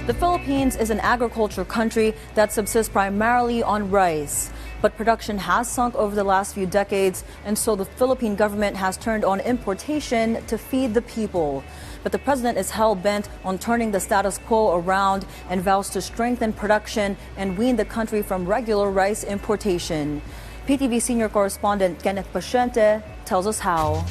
The Philippines is an agriculture country that subsists primarily on rice. But production has sunk over the last few decades, and so the Philippine government has turned on importation to feed the people. But the president is hell-bent on turning the status quo around and vows to strengthen production and wean the country from regular rice importation. PTV senior correspondent Kenneth Paciente tells us how.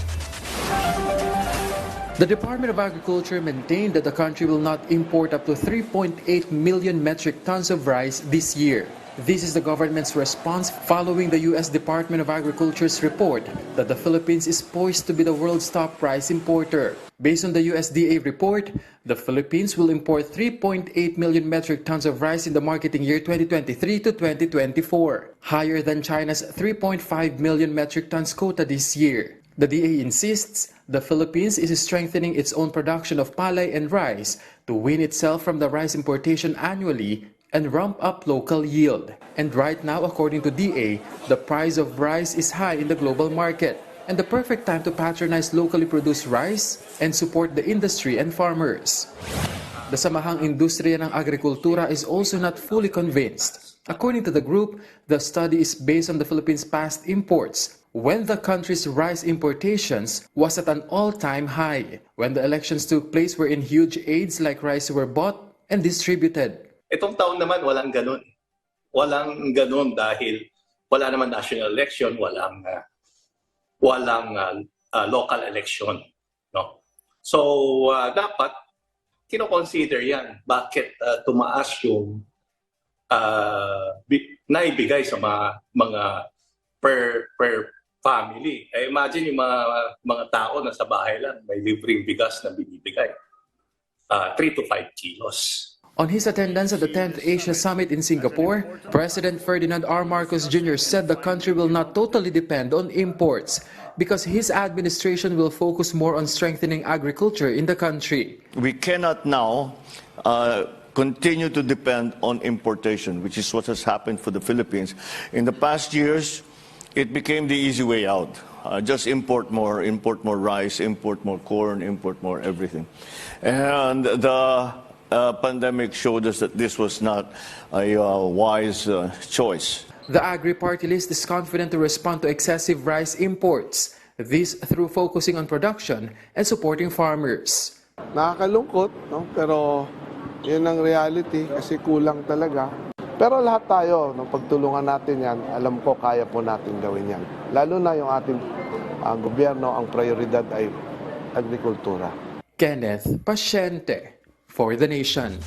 The Department of Agriculture maintained that the country will not import up to 3.8 million metric tons of rice this year. This is the government's response following the U.S. Department of Agriculture's report that the Philippines is poised to be the world's top rice importer. Based on the USDA report, the Philippines will import 3.8 million metric tons of rice in the marketing year 2023 to 2024, higher than China's 3.5 million metric tons quota this year. The DA insists the Philippines is strengthening its own production of palay and rice to wean itself from the rice importation annually and ramp up local yield. And right now, according to DA, the price of rice is high in the global market and the perfect time to patronize locally produced rice and support the industry and farmers. The Samahang Industriya ng Agrikultura is also not fully convinced. According to the group, the study is based on the Philippines' past imports, when the country's rice importations was at an all-time high, when the elections took place wherein huge aids like rice were bought and distributed. Itong taon naman walang ganun. Walang ganun dahil wala naman national election, walang local election, no. So dapat kino-consider 'yan. Bakit tumaas yung naibigay sa mga per family. Imagine yung mga tao na sa bahay lang may libreng bigas na binibigay. 3 to 5 kilos. On his attendance at the 10th Asia Summit in Singapore, President Ferdinand R. Marcos Jr. said the country will not totally depend on imports because his administration will focus more on strengthening agriculture in the country. We cannot now continue to depend on importation, which is what has happened for the Philippines. In the past years, it became the easy way out. Just import more rice, import more corn, import more everything. And the pandemic showed us that this was not a wise choice. The Agri-Party List is confident to respond to excessive rice imports, this through focusing on production and supporting farmers. Nakakalungkot, no? Pero yun ang reality kasi kulang talaga. Pero lahat tayo, nung pagtulungan natin yan, alam ko kaya po natin gawin yan. Lalo na yung ating gobyerno, ang prioridad ay agrikultura. Kenneth Paciente for The Nation.